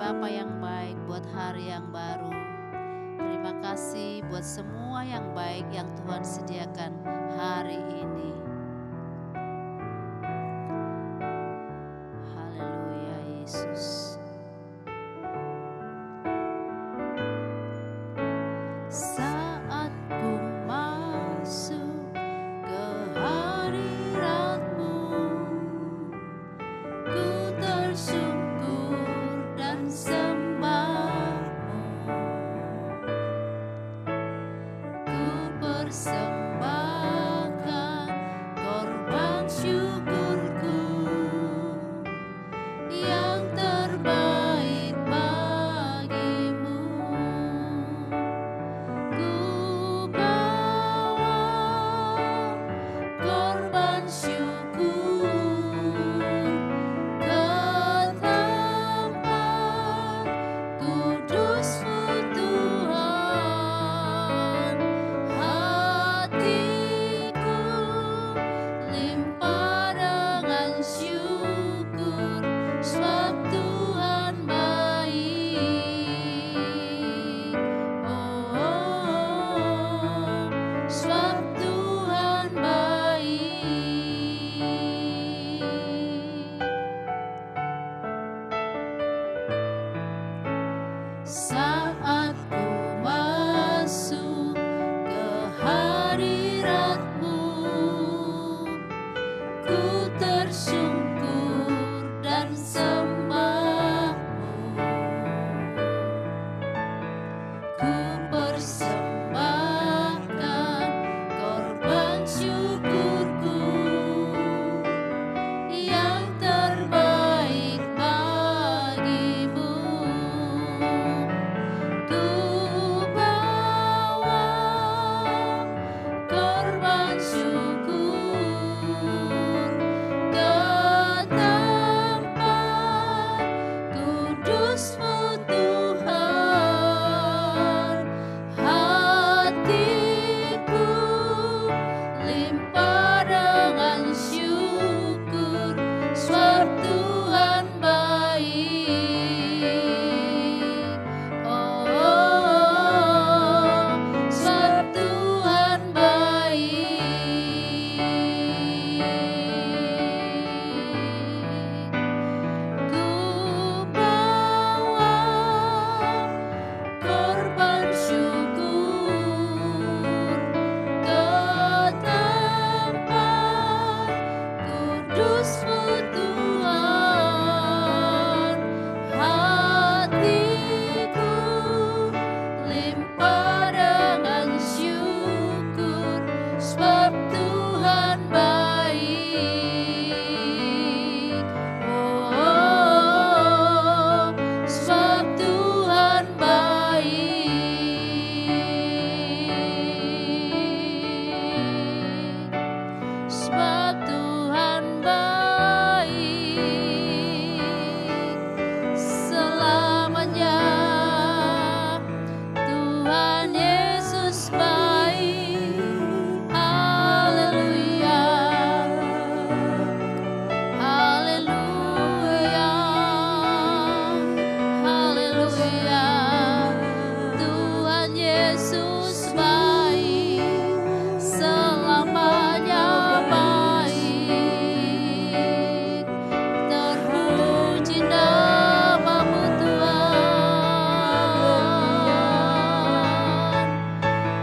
Bapa yang baik buat hari yang baru. Terima kasih buat semua yang baik yang Tuhan sediakan hari ini. Haleluya Yesus. Saat ku masuk ke hadirat-Mu, ku tersyukur dan sembah-Mu. Ku persembahkan korban syukurku yang terbaik bagimu. Ku bawa korban syukur ke tempat kudus-Mu Tuhan. Hatiku limpah dengan syukur, sebab Tuhan baik. Oh, sebab Tuhan baik. Saat ku masuk ke hadirat-Mu, ku tersyukur dan sembah-Mu. Ku persembahkan korban syukurku yang terbaik bagimu. Ku bawa korban syukur ke tempat kudus-Mu Tuhan. Hatiku limpah dengan syukur, sebab Tuhan baik. Oh, sebab Tuhan baik. Ku bawa korban syukur ke tempat kudus-Mu Tuhan. Hatiku limpah dengan syukur, sebab Tuhan baik. Oh, sebab Tuhan baik. Sebab Tuhan baik selamanya. Tuhan Yesus baik. Haleluya. Haleluya. Haleluya. Tuhan Yesus baik selamanya baik. Terpuji nama-Mu Tuhan.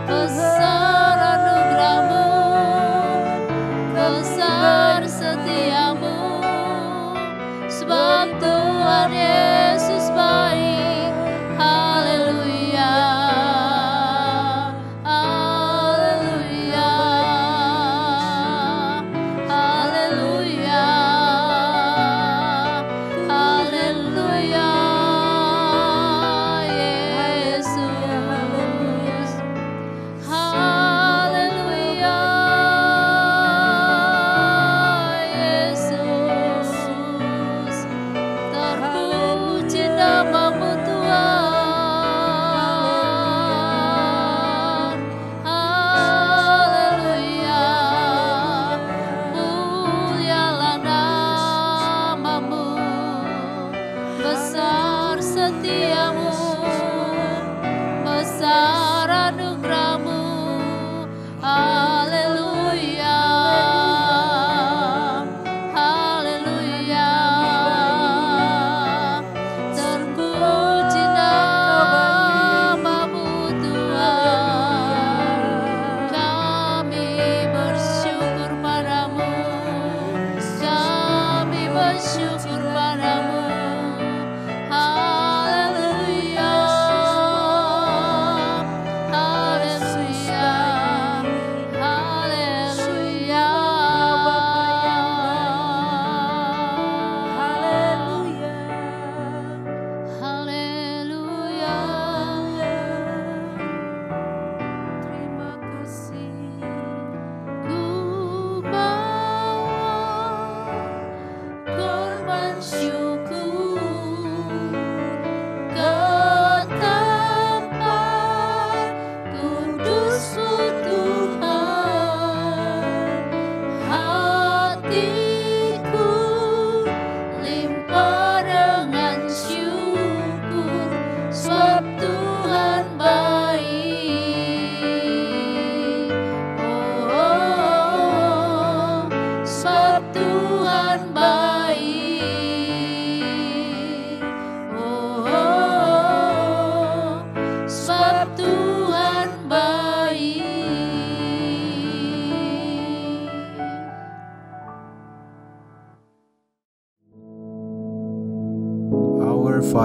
Besar anugerah-Mu, besar setia-Mu, sebab Tuhan Yesus baik. Haleluya. Haleluya. Haleluya. Haleluya. Yesus. Haleluya.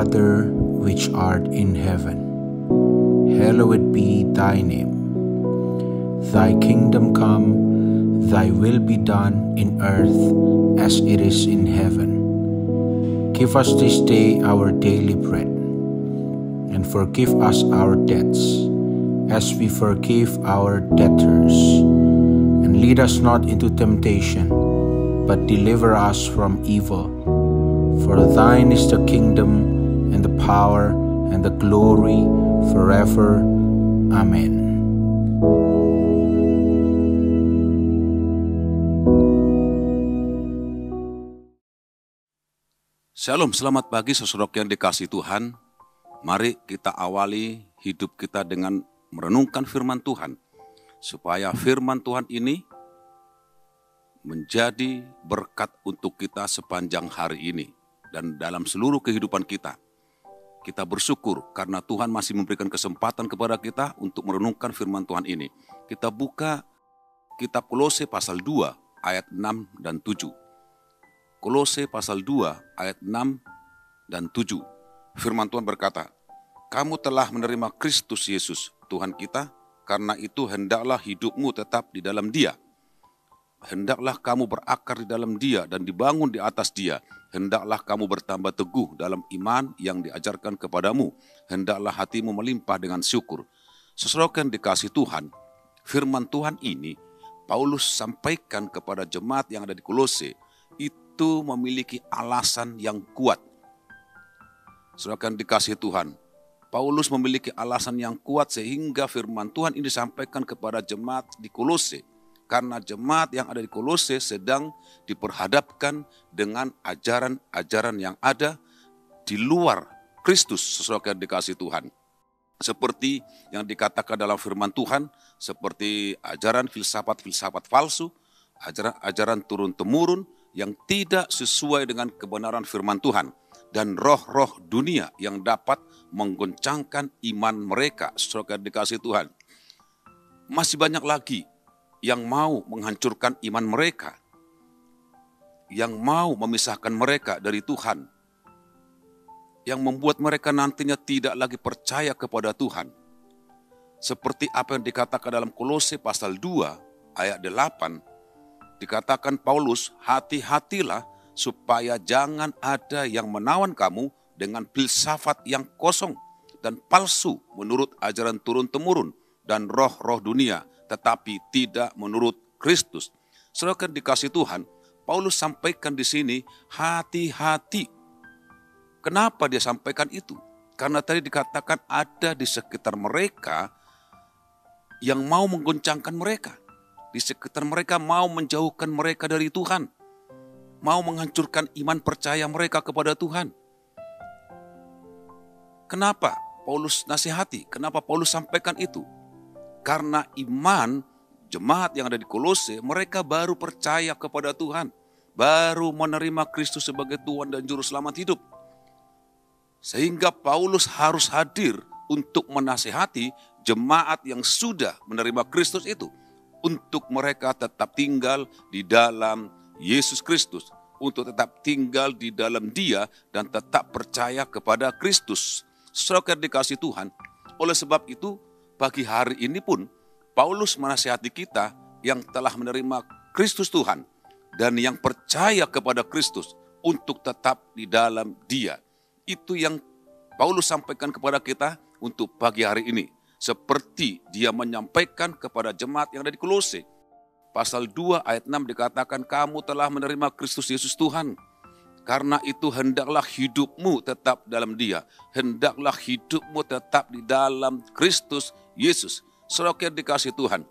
Father which art in heaven, hallowed be thy name. Thy kingdom come, thy will be done in earth as it is in heaven. Give us this day our daily bread, and forgive us our debts, as we forgive our debtors. And lead us not into temptation, but deliver us from evil. For thine is the kingdom, and the power, and the glory, forever. Amen. Shalom, selamat pagi saudara yang dikasihi Tuhan. Mari kita awali hidup kita dengan merenungkan firman Tuhan, supaya firman Tuhan ini menjadi berkat untuk kita sepanjang hari ini dan dalam seluruh kehidupan kita. Kita bersyukur karena Tuhan masih memberikan kesempatan kepada kita untuk merenungkan firman Tuhan ini. Kita buka kitab Kolose pasal 2 ayat 6 dan 7. Kolose pasal 2 ayat 6 dan 7. Firman Tuhan berkata, "Kamu telah menerima Kristus Yesus, Tuhan kita, karena itu hendaklah hidupmu tetap di dalam Dia. Hendaklah kamu berakar di dalam Dia dan dibangun di atas Dia. Hendaklah kamu bertambah teguh dalam iman yang diajarkan kepadamu. Hendaklah hatimu melimpah dengan syukur." Saudara yang dikasihi Tuhan, firman Tuhan ini Paulus sampaikan kepada jemaat yang ada di Kolose, itu memiliki alasan yang kuat. Saudara yang dikasihi Tuhan, Paulus memiliki alasan yang kuat sehingga firman Tuhan ini disampaikan kepada jemaat di Kolose. Karena jemaat yang ada di Kolose sedang diperhadapkan dengan ajaran-ajaran yang ada di luar Kristus, saudara yang dikasihi Tuhan. Seperti yang dikatakan dalam firman Tuhan, seperti ajaran filsafat-filsafat palsu, ajaran turun-temurun, yang tidak sesuai dengan kebenaran firman Tuhan, dan roh-roh dunia yang dapat menggoncangkan iman mereka, saudara dikasihi Tuhan. Masih banyak lagi yang mau menghancurkan iman mereka, yang mau memisahkan mereka dari Tuhan, yang membuat mereka nantinya tidak lagi percaya kepada Tuhan. Seperti apa yang dikatakan dalam Kolose pasal 2 ayat 8, dikatakan Paulus, "Hati-hatilah supaya jangan ada yang menawan kamu dengan filsafat yang kosong dan palsu menurut ajaran turun-temurun dan roh-roh dunia, tetapi tidak menurut Kristus." Saudara dikasihi Tuhan, Paulus sampaikan di sini hati-hati. Kenapa dia sampaikan itu? Karena tadi dikatakan ada di sekitar mereka yang mau menggoncangkan mereka. Di sekitar mereka mau menjauhkan mereka dari Tuhan. Mau menghancurkan iman percaya mereka kepada Tuhan. Kenapa Paulus nasihati? Kenapa Paulus sampaikan itu? Karena iman jemaat yang ada di Kolose, mereka baru percaya kepada Tuhan. Baru menerima Kristus sebagai Tuhan dan Juru Selamat hidup. Sehingga Paulus harus hadir untuk menasihati jemaat yang sudah menerima Kristus itu. Untuk mereka tetap tinggal di dalam Yesus Kristus. Untuk tetap tinggal di dalam Dia dan tetap percaya kepada Kristus. Saudara dikasihi Tuhan, oleh sebab itu pagi hari ini pun Paulus menasihati kita yang telah menerima Kristus Tuhan dan yang percaya kepada Kristus untuk tetap di dalam Dia. Itu yang Paulus sampaikan kepada kita untuk pagi hari ini. Seperti dia menyampaikan kepada jemaat yang ada di Kolose. Pasal 2 ayat 6 dikatakan, "Kamu telah menerima Kristus Yesus Tuhan. Karena itu hendaklah hidupmu tetap dalam Dia. Hendaklah hidupmu tetap di dalam Kristus Yesus." Saudara yang dikasihi Tuhan,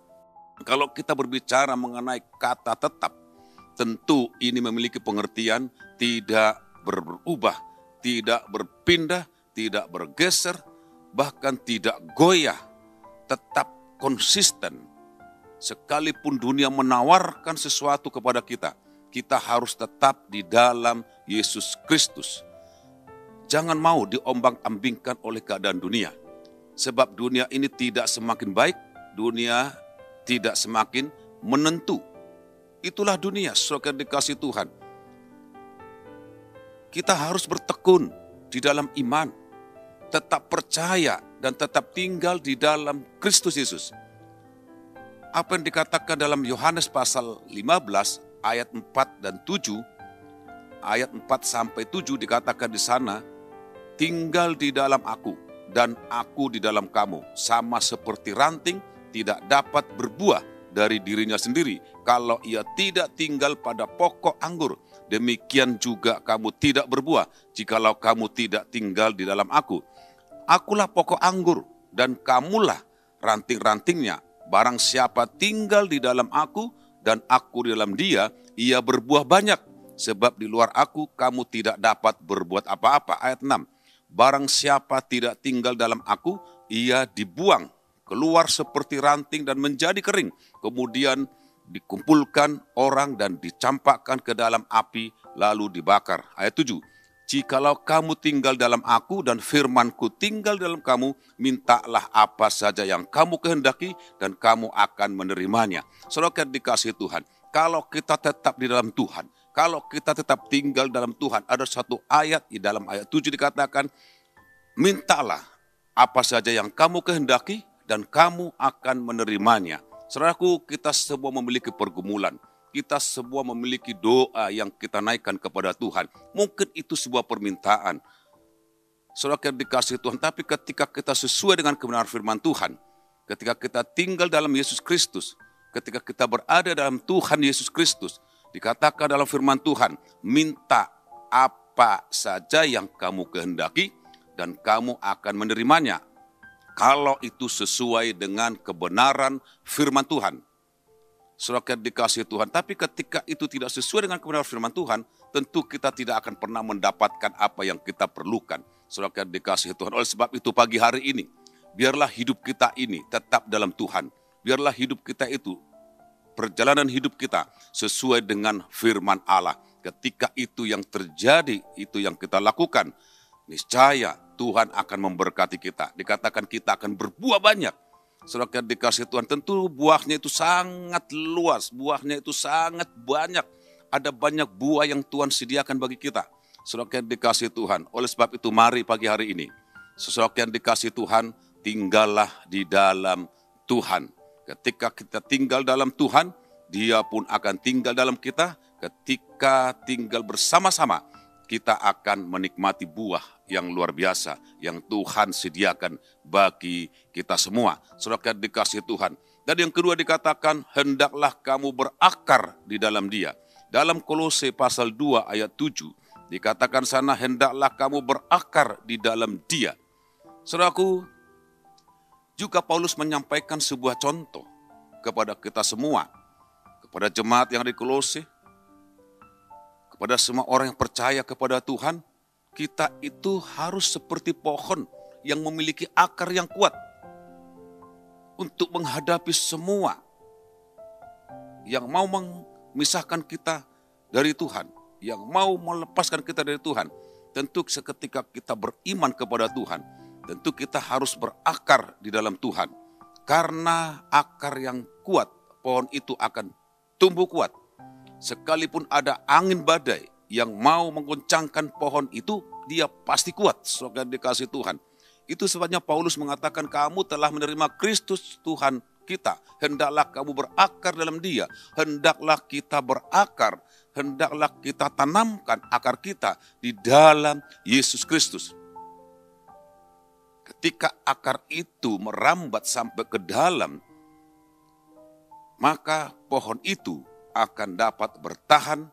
kalau kita berbicara mengenai kata tetap, tentu ini memiliki pengertian tidak berubah, tidak berpindah, tidak bergeser, bahkan tidak goyah, tetap konsisten. Sekalipun dunia menawarkan sesuatu kepada kita, kita harus tetap di dalam Yesus Kristus. Jangan mau diombang-ambingkan oleh keadaan dunia. Sebab dunia ini tidak semakin baik, dunia tidak semakin menentu. Itulah dunia, saudara dikasihi Tuhan. Kita harus bertekun di dalam iman, tetap percaya dan tetap tinggal di dalam Kristus Yesus. Apa yang dikatakan dalam Yohanes pasal 15 ayat 4 dan 7, ayat 4 sampai 7 dikatakan di sana, tinggal di dalam aku dan aku di dalam kamu, sama seperti ranting tidak dapat berbuah dari dirinya sendiri kalau ia tidak tinggal pada pokok anggur. Demikian juga kamu tidak berbuah jikalau kamu tidak tinggal di dalam aku. Akulah pokok anggur dan kamulah ranting-rantingnya. Barang siapa tinggal di dalam aku dan aku di dalam dia, ia berbuah banyak. Sebab di luar aku kamu tidak dapat berbuat apa-apa. Ayat 6. Barang siapa tidak tinggal dalam aku, ia dibuang keluar seperti ranting dan menjadi kering. Kemudian dikumpulkan orang dan dicampakkan ke dalam api lalu dibakar. Ayat 7. Jikalau kamu tinggal dalam aku dan firmanku tinggal dalam kamu, mintalah apa saja yang kamu kehendaki dan kamu akan menerimanya. Saudara dikasihi Tuhan, kalau kita tetap di dalam Tuhan, kalau kita tetap tinggal dalam Tuhan, ada satu ayat di dalam ayat 7 dikatakan, mintalah apa saja yang kamu kehendaki dan kamu akan menerimanya. Saudaraku, kita semua memiliki pergumulan. Kita semua memiliki doa yang kita naikkan kepada Tuhan. Mungkin itu sebuah permintaan. Saudara yang dikasihi Tuhan, tapi ketika kita sesuai dengan kebenaran firman Tuhan, ketika kita tinggal dalam Yesus Kristus, ketika kita berada dalam Tuhan Yesus Kristus, dikatakan dalam firman Tuhan, minta apa saja yang kamu kehendaki dan kamu akan menerimanya. Kalau itu sesuai dengan kebenaran firman Tuhan. Saudara dikasihi Tuhan, tapi ketika itu tidak sesuai dengan kebenaran firman Tuhan, tentu kita tidak akan pernah mendapatkan apa yang kita perlukan. Saudara dikasihi Tuhan, oleh sebab itu pagi hari ini, biarlah hidup kita ini tetap dalam Tuhan. Biarlah hidup kita itu, perjalanan hidup kita sesuai dengan firman Allah. Ketika itu yang terjadi, itu yang kita lakukan, niscaya Tuhan akan memberkati kita. Dikatakan kita akan berbuah banyak. Saudara dikasihi Tuhan, tentu buahnya itu sangat luas, buahnya itu sangat banyak. Ada banyak buah yang Tuhan sediakan bagi kita. Saudara dikasihi Tuhan, oleh sebab itu mari pagi hari ini, saudara dikasihi Tuhan, tinggallah di dalam Tuhan. Ketika kita tinggal dalam Tuhan, Dia pun akan tinggal dalam kita. Ketika tinggal bersama-sama, kita akan menikmati buah yang luar biasa yang Tuhan sediakan bagi kita semua. Saudara dikasihi Tuhan. Dan yang kedua dikatakan, hendaklah kamu berakar di dalam Dia. Dalam Kolose pasal 2 ayat 7 dikatakan sana, hendaklah kamu berakar di dalam Dia. Saudaraku, juga Paulus menyampaikan sebuah contoh kepada kita semua, kepada jemaat yang di Kolose, kepada semua orang yang percaya kepada Tuhan. Kita itu harus seperti pohon yang memiliki akar yang kuat untuk menghadapi semua yang mau memisahkan kita dari Tuhan, yang mau melepaskan kita dari Tuhan. Tentu seketika kita beriman kepada Tuhan, tentu kita harus berakar di dalam Tuhan. Karena akar yang kuat, pohon itu akan tumbuh kuat. Sekalipun ada angin badai yang mau menggoncangkan pohon itu, dia pasti kuat. Saudara dikasihi Tuhan. Itu sebabnya Paulus mengatakan, kamu telah menerima Kristus Tuhan kita. Hendaklah kamu berakar dalam Dia. Hendaklah kita berakar. Hendaklah kita tanamkan akar kita di dalam Yesus Kristus. Ketika akar itu merambat sampai ke dalam, maka pohon itu akan dapat bertahan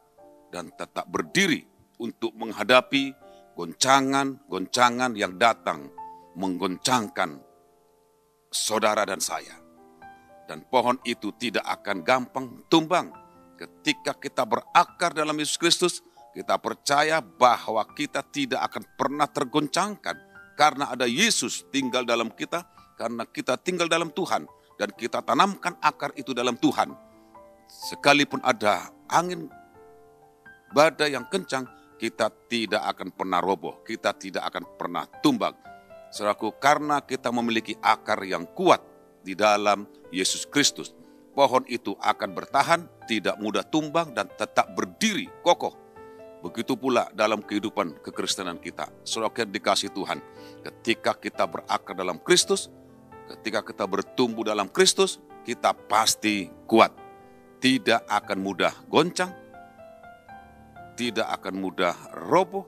dan tetap berdiri untuk menghadapi goncangan-goncangan yang datang menggoncangkan saudara dan saya. Dan pohon itu tidak akan gampang tumbang. Ketika kita berakar dalam Yesus Kristus, kita percaya bahwa kita tidak akan pernah tergoncangkan. Karena ada Yesus tinggal dalam kita, karena kita tinggal dalam Tuhan. Dan kita tanamkan akar itu dalam Tuhan. Sekalipun ada angin badai yang kencang, kita tidak akan pernah roboh, kita tidak akan pernah tumbang. Saudaraku, karena kita memiliki akar yang kuat di dalam Yesus Kristus, pohon itu akan bertahan, tidak mudah tumbang dan tetap berdiri kokoh. Begitu pula dalam kehidupan kekristenan kita. Saudara dikasih Tuhan, ketika kita berakar dalam Kristus, ketika kita bertumbuh dalam Kristus, kita pasti kuat. Tidak akan mudah goncang, tidak akan mudah roboh.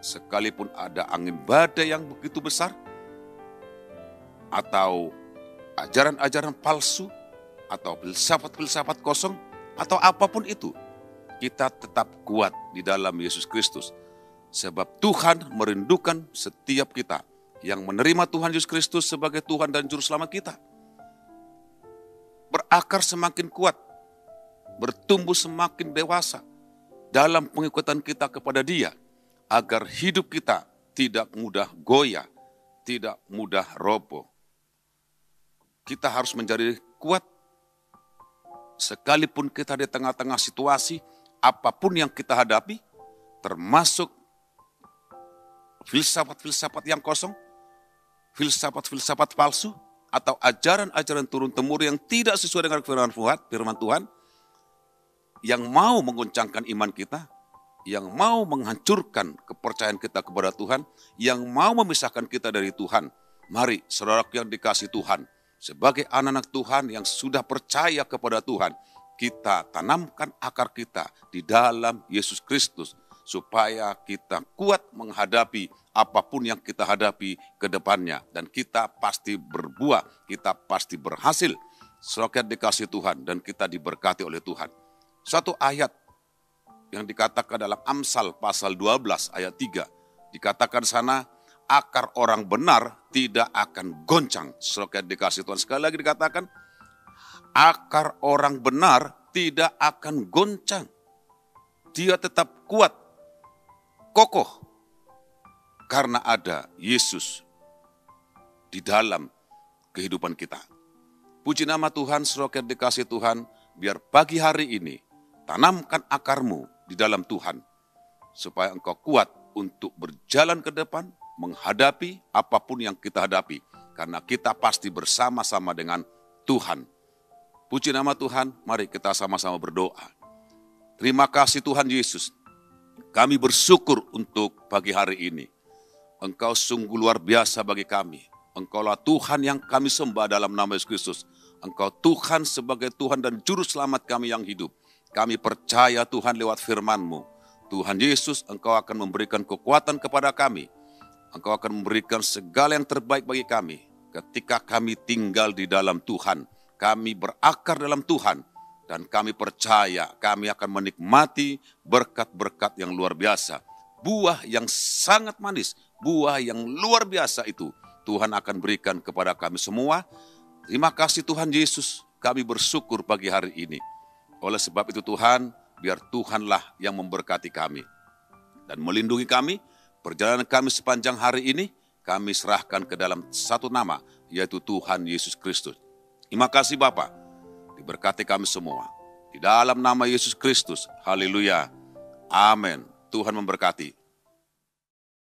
Sekalipun ada angin badai yang begitu besar, atau ajaran-ajaran palsu, atau filsafat-filsafat kosong, atau apapun itu, kita tetap kuat di dalam Yesus Kristus. Sebab Tuhan merindukan setiap kita yang menerima Tuhan Yesus Kristus sebagai Tuhan dan Juru Selamat kita. Berakar semakin kuat, bertumbuh semakin dewasa dalam pengikutan kita kepada Dia, agar hidup kita tidak mudah goyah, tidak mudah roboh. Kita harus menjadi kuat, sekalipun kita di tengah-tengah situasi, apapun yang kita hadapi, termasuk filsafat-filsafat yang kosong, filsafat-filsafat palsu, atau ajaran-ajaran turun-temurun yang tidak sesuai dengan firman Tuhan, yang mau menggoncangkan iman kita, yang mau menghancurkan kepercayaan kita kepada Tuhan, yang mau memisahkan kita dari Tuhan. Mari saudaraku yang dikasih Tuhan, sebagai anak-anak Tuhan yang sudah percaya kepada Tuhan, kita tanamkan akar kita di dalam Yesus Kristus, supaya kita kuat menghadapi apapun yang kita hadapi ke depannya. Dan kita pasti berbuah, kita pasti berhasil. Saudara dikasih Tuhan dan kita diberkati oleh Tuhan. Satu ayat yang dikatakan dalam Amsal pasal 12 ayat 3. Dikatakan sana, akar orang benar tidak akan goncang. Saudara dikasih Tuhan, sekali lagi dikatakan, akar orang benar tidak akan goncang. Dia tetap kuat, kokoh, karena ada Yesus di dalam kehidupan kita. Puji nama Tuhan, saudara dikasih Tuhan, biar pagi hari ini tanamkan akarmu di dalam Tuhan, supaya engkau kuat untuk berjalan ke depan, menghadapi apapun yang kita hadapi, karena kita pasti bersama-sama dengan Tuhan. Puji nama Tuhan, mari kita sama-sama berdoa. Terima kasih Tuhan Yesus, kami bersyukur untuk pagi hari ini. Engkau sungguh luar biasa bagi kami. Engkaulah Tuhan yang kami sembah dalam nama Yesus Kristus. Engkau Tuhan sebagai Tuhan dan Juru Selamat kami yang hidup. Kami percaya Tuhan lewat firman-Mu. Tuhan Yesus, Engkau akan memberikan kekuatan kepada kami. Engkau akan memberikan segala yang terbaik bagi kami. Ketika kami tinggal di dalam Tuhan, kami berakar dalam Tuhan, dan kami percaya kami akan menikmati berkat-berkat yang luar biasa. Buah yang sangat manis, buah yang luar biasa itu Tuhan akan berikan kepada kami semua. Terima kasih Tuhan Yesus, kami bersyukur pagi hari ini. Oleh sebab itu Tuhan, biar Tuhanlah yang memberkati kami dan melindungi kami. Perjalanan kami sepanjang hari ini, kami serahkan ke dalam satu nama, yaitu Tuhan Yesus Kristus. Terima kasih Bapa, diberkati kami semua. Di dalam nama Yesus Kristus, haleluya, amin. Tuhan memberkati.